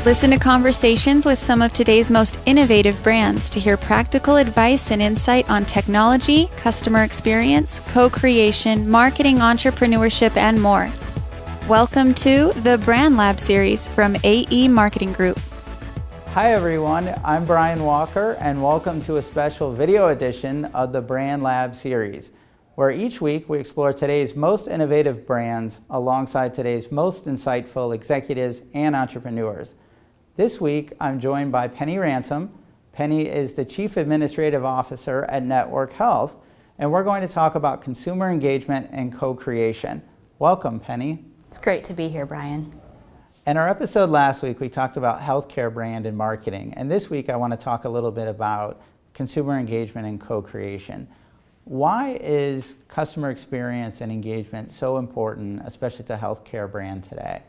Listen to conversations with some of today's most innovative brands to hear practical advice and insight on technology, customer experience, co-creation, marketing, entrepreneurship, and more. Welcome to the Brand Lab series from AE Marketing Group. Hi everyone, I'm Brian Walker and welcome to a special video edition of the Brand Lab series, where each week we explore today's most innovative brands alongside today's most insightful executives and entrepreneurs. This week, I'm joined by Penny Ransom. Penny is the Chief Administrative Officer at Network Health, and we're going to talk about consumer engagement and co-creation. Welcome, Penny. It's great to be here, Brian. In our episode last week, we talked about healthcare brand and marketing, and this week I want to talk a little bit about consumer engagement and co-creation. Why is customer experience and engagement so important, especially to a healthcare brand today?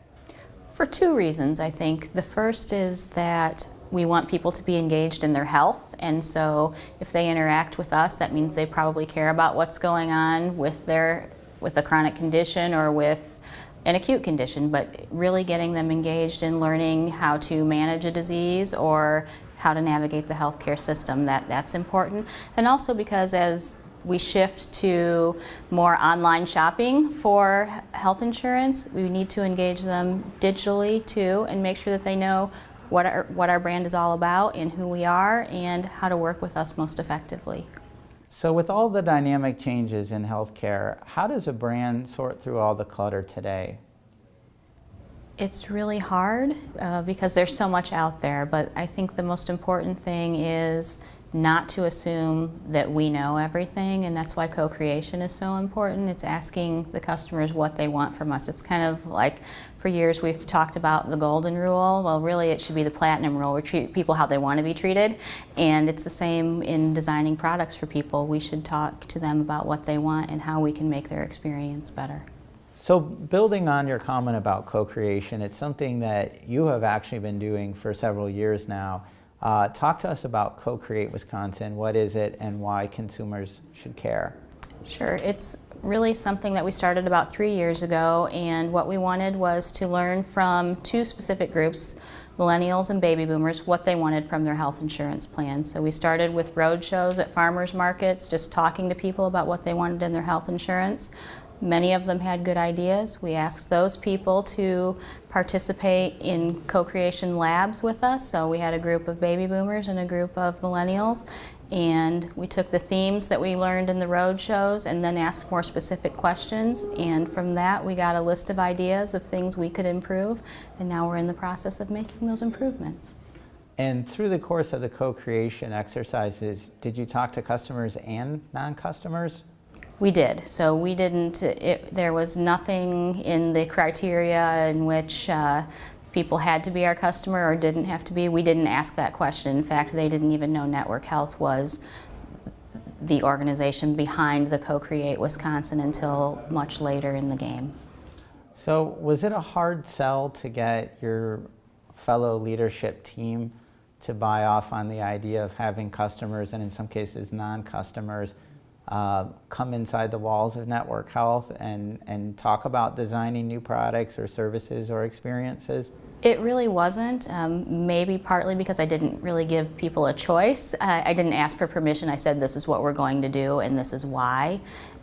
For two reasons, I think. The first is that we want people to be engaged in their health, and so if they interact with us, that means they probably care about what's going on with a chronic condition or with an acute condition, but really getting them engaged in learning how to manage a disease or how to navigate the healthcare system, that's important. And also because as we shift to more online shopping for health insurance, we need to engage them digitally too and make sure that they know what our brand is all about and who we are and how to work with us most effectively. So with all the dynamic changes in healthcare, how does a brand sort through all the clutter today? It's really hard because there's so much out there, but I think the most important thing is not to assume that we know everything, and that's why co-creation is so important. It's asking the customers what they want from us. It's kind of like, for years we've talked about the golden rule. Well, really it should be the platinum rule. We treat people how they want to be treated, and it's the same in designing products for people. We should talk to them about what they want and how we can make their experience better. So building on your comment about co-creation, it's something that you have actually been doing for several years now. Talk to us about Co-Create Wisconsin. What is it and why consumers should care? Sure. It's really something that we started about 3 years ago, and what we wanted was to learn from two specific groups, millennials and baby boomers, what they wanted from their health insurance plan. So we started with road shows at farmers markets, just talking to people about what they wanted in their health insurance. Many of them had good ideas. We asked those people to participate in co-creation labs with us. So we had a group of baby boomers and a group of millennials, and we took the themes that we learned in the road shows and then asked more specific questions, and from that we got a list of ideas of things we could improve, and now we're in the process of making those improvements. And through the course of the co-creation exercises, did you talk to customers and non-customers? We did. So we didn't, there was nothing in the criteria in which people had to be our customer or didn't have to be. We didn't ask that question. In fact, they didn't even know Network Health was the organization behind the Co-Create Wisconsin until much later in the game. So was it a hard sell to get your fellow leadership team to buy off on the idea of having customers, and in some cases non-customers, come inside the walls of Network Health and talk about designing new products or services or experiences? It really wasn't, maybe partly because I didn't really give people a choice. I didn't ask for permission. I said, this is what we're going to do and this is why.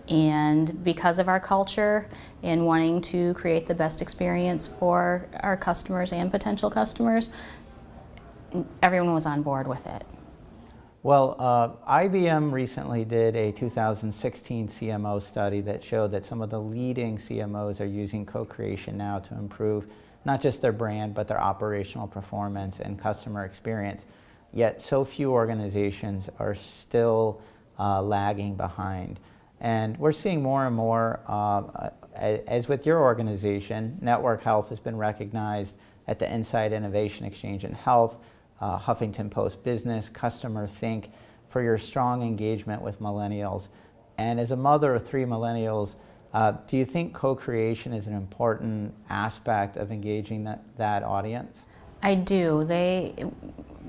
And because of our culture and wanting to create the best experience for our customers and potential customers, everyone was on board with it. Well, IBM recently did a 2016 CMO study that showed that some of the leading CMOs are using co-creation now to improve not just their brand, but their operational performance and customer experience. Yet so few organizations are still lagging behind. And we're seeing more and more, as with your organization, Network Health has been recognized at the Inside Innovation Exchange in Health, Huffington Post Business, Customer Think, for your strong engagement with millennials. And as a mother of 3 millennials, do you think co-creation is an important aspect of engaging that audience? I do. They,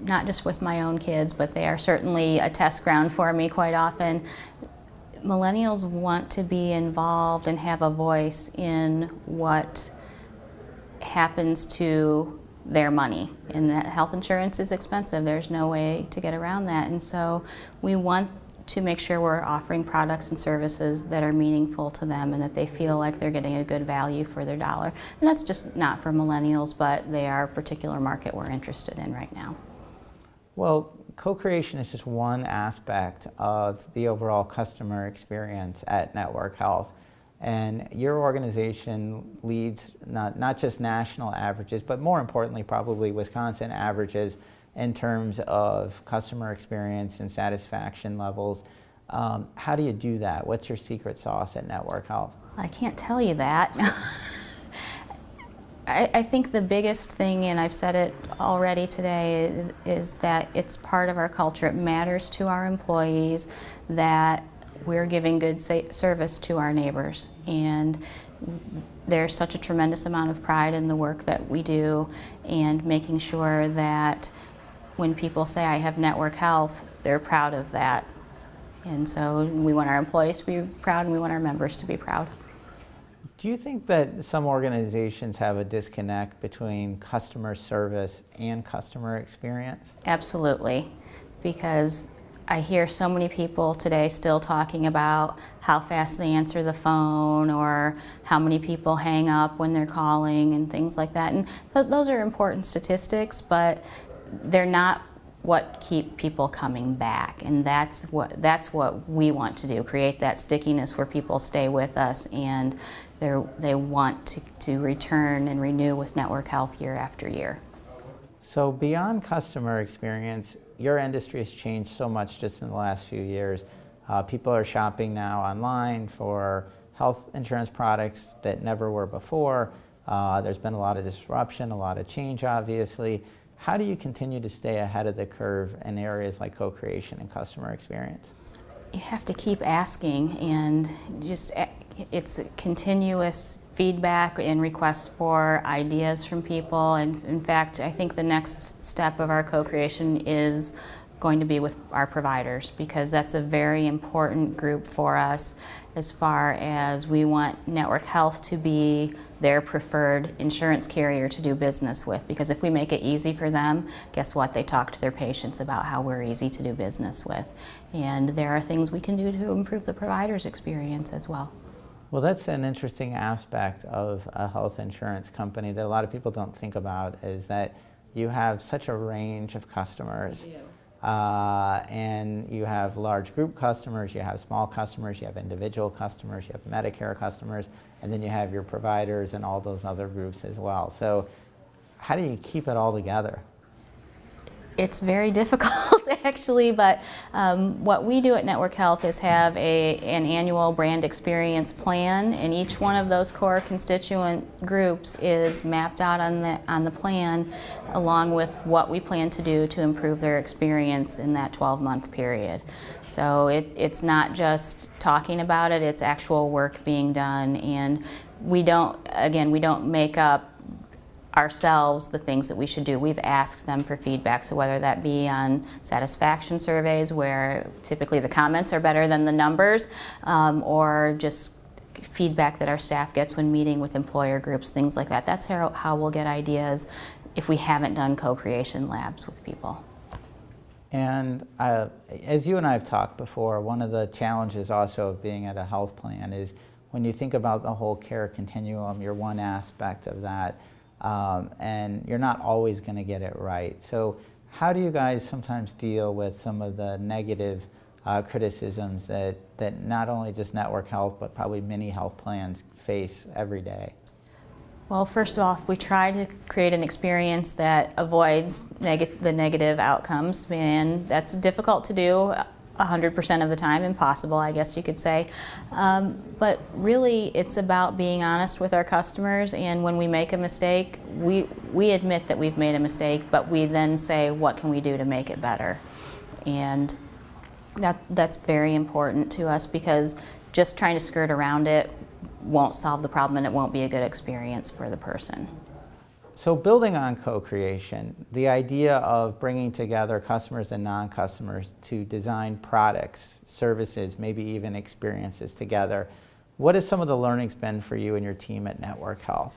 not just with my own kids, but they are certainly a test ground for me quite often. Millennials want to be involved and have a voice in what happens to their money, and that health insurance is expensive. There's no way to get around that, and so we want to make sure we're offering products and services that are meaningful to them and that they feel like they're getting a good value for their dollar. And that's just not for millennials, but they are a particular market we're interested in right now. Well, co-creation is just one aspect of the overall customer experience at Network Health. And your organization leads not just national averages, but more importantly, probably Wisconsin averages in terms of customer experience and satisfaction levels. How do you do that? What's your secret sauce at Network Health? I can't tell you that. I think the biggest thing, and I've said it already today, is that it's part of our culture. It matters to our employees that we're giving good service to our neighbors. And there's such a tremendous amount of pride in the work that we do, and making sure that when people say, I have Network Health, they're proud of that. And so we want our employees to be proud, and we want our members to be proud. Do you think that some organizations have a disconnect between customer service and customer experience? Absolutely, because I hear so many people today still talking about how fast they answer the phone, or how many people hang up when they're calling and things like that. And those are important statistics, but they're not what keep people coming back. And that's what we want to do, create that stickiness where people stay with us and they want to return and renew with Network Health year after year. So beyond customer experience, your industry has changed so much just in the last few years. People are shopping now online for health insurance products that never were before. There's been a lot of disruption, a lot of change, obviously. How do you continue to stay ahead of the curve in areas like co-creation and customer experience? You have to keep asking, and it's continuous feedback and requests for ideas from people. And in fact, I think the next step of our co-creation is going to be with our providers, because that's a very important group for us, as far as we want Network Health to be their preferred insurance carrier to do business with. Because if we make it easy for them, guess what? They talk to their patients about how we're easy to do business with. And there are things we can do to improve the provider's experience as well. Well, that's an interesting aspect of a health insurance company that a lot of people don't think about, is that you have such a range of customers. And you have large group customers, you have small customers, you have individual customers, you have Medicare customers, and then you have your providers and all those other groups as well. So how do you keep it all together? It's very difficult, actually, but what we do at Network Health is have an annual brand experience plan, and each one of those core constituent groups is mapped out on the plan, along with what we plan to do to improve their experience in that 12-month period. So it's not just talking about it, it's actual work being done, and we don't make up ourselves the things that we should do. We've asked them for feedback, so whether that be on satisfaction surveys, where typically the comments are better than the numbers, or just feedback that our staff gets when meeting with employer groups, things like that. That's how we'll get ideas if we haven't done co-creation labs with people. And as you and I have talked before, one of the challenges also of being at a health plan is when you think about the whole care continuum, you're one aspect of that. And you're not always going to get it right. So how do you guys sometimes deal with some of the negative criticisms that not only just Network Health, but probably many health plans face every day? Well, first of all, we try to create an experience that avoids the negative outcomes, and that's difficult to do 100% of the time, impossible, I guess you could say. But really, it's about being honest with our customers, and when we make a mistake, we admit that we've made a mistake, but we then say, what can we do to make it better? And that's very important to us, because just trying to skirt around it won't solve the problem, and it won't be a good experience for the person. So building on co-creation, the idea of bringing together customers and non-customers to design products, services, maybe even experiences together, what has some of the learnings been for you and your team at Network Health?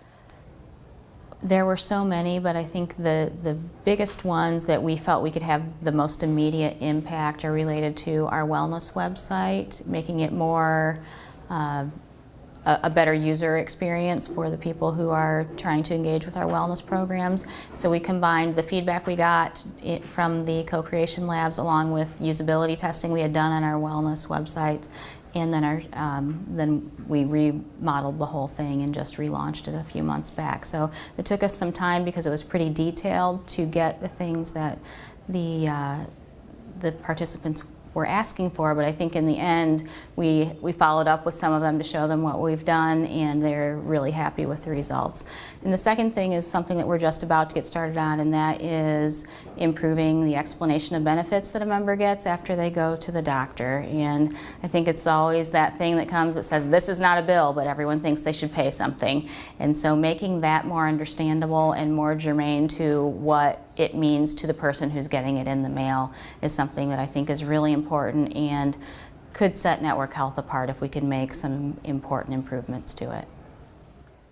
There were so many, but I think the biggest ones that we felt we could have the most immediate impact are related to our wellness website, making it more a better user experience for the people who are trying to engage with our wellness programs. So we combined the feedback we got from the co-creation labs along with usability testing we had done on our wellness website, and then we remodeled the whole thing and just relaunched it a few months back. So it took us some time because it was pretty detailed to get the things that the participants were asking for, but I think in the end we followed up with some of them to show them what we've done, and they're really happy with the results. And the second thing is something that we're just about to get started on, and that is improving the explanation of benefits that a member gets after they go to the doctor. And I think it's always that thing that comes that says this is not a bill, but everyone thinks they should pay something. And so making that more understandable and more germane to what it means to the person who's getting it in the mail is something that I think is really important and could set Network Health apart if we could make some important improvements to it.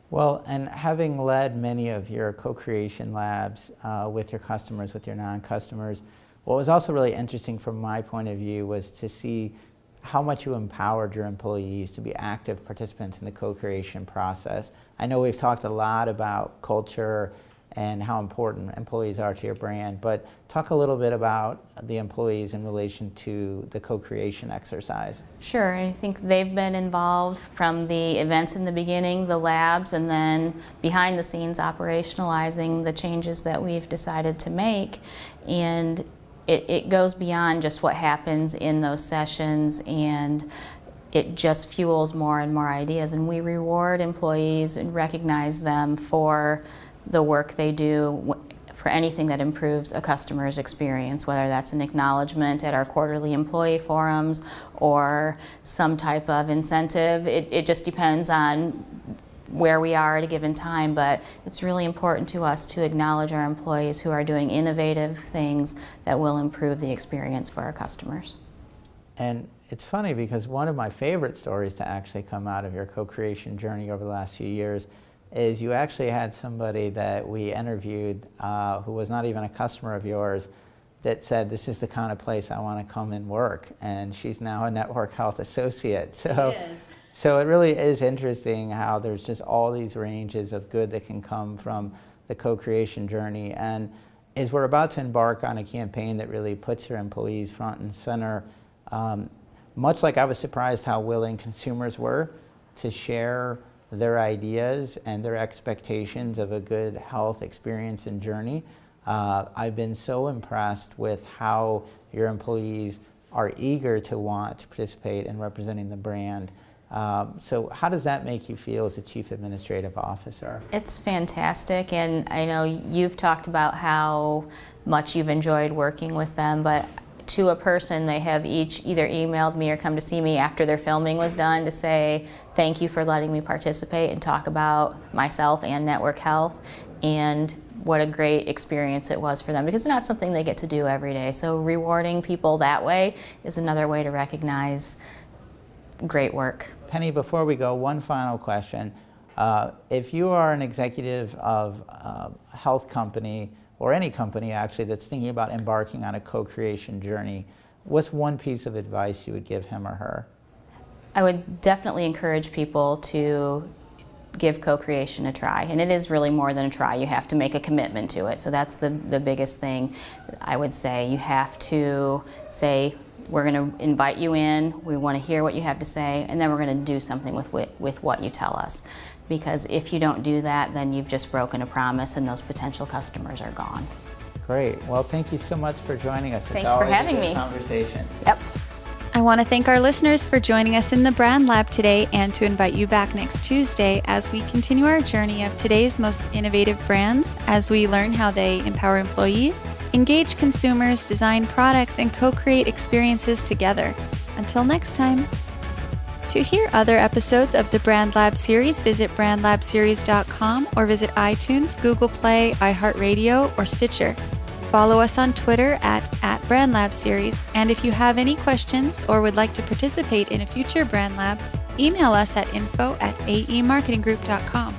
Well, and having led many of your co-creation labs with your customers, with your non-customers, what was also really interesting from my point of view was to see how much you empowered your employees to be active participants in the co-creation process. I know we've talked a lot about culture and how important employees are to your brand, but talk a little bit about the employees in relation to the co-creation exercise. Sure, I think they've been involved from the events in the beginning, the labs, and then behind the scenes operationalizing the changes that we've decided to make. And it goes beyond just what happens in those sessions, and it just fuels more and more ideas. And we reward employees and recognize them for the work they do for anything that improves a customer's experience, whether that's an acknowledgement at our quarterly employee forums or some type of incentive. It just depends on where we are at a given time, but it's really important to us to acknowledge our employees who are doing innovative things that will improve the experience for our customers. And it's funny because one of my favorite stories to actually come out of your co-creation journey over the last few years is you actually had somebody that we interviewed who was not even a customer of yours that said, this is the kind of place I want to come and work. And she's now a Network Health associate. So it really is interesting how there's just all these ranges of good that can come from the co-creation journey. And as we're about to embark on a campaign that really puts your employees front and center, much like I was surprised how willing consumers were to share their ideas and their expectations of a good health experience and journey, I've been so impressed with how your employees are eager to want to participate in representing the brand. So how does that make you feel as a Chief Administrative Officer? It's fantastic, and I know you've talked about how much you've enjoyed working with them, but to a person, they have each either emailed me or come to see me after their filming was done to say, thank you for letting me participate and talk about myself and Network Health, and what a great experience it was for them, because it's not something they get to do every day. So rewarding people that way is another way to recognize great work. Penny, before we go, one final question. If you are an executive of a health company, or any company actually that's thinking about embarking on a co-creation journey, what's one piece of advice you would give him or her? I would definitely encourage people to give co-creation a try, and it is really more than a try. You have to make a commitment to it, so that's the biggest thing I would say. You have to say, we're going to invite you in, we want to hear what you have to say, and then we're going to do something with what you tell us. Because if you don't do that, then you've just broken a promise and those potential customers are gone. Great. Well, thank you so much for joining us. Thanks for having me. Conversation. Yep. I want to thank our listeners for joining us in the Brand Lab today, and to invite you back next Tuesday as we continue our journey of today's most innovative brands, as we learn how they empower employees, engage consumers, design products, and co-create experiences together. Until next time. To hear other episodes of the Brand Lab series, visit brandlabseries.com or visit iTunes, Google Play, iHeartRadio, or Stitcher. Follow us on Twitter at BrandLabSeries, and if you have any questions or would like to participate in a future Brand Lab, email us at info@aemarketinggroup.com.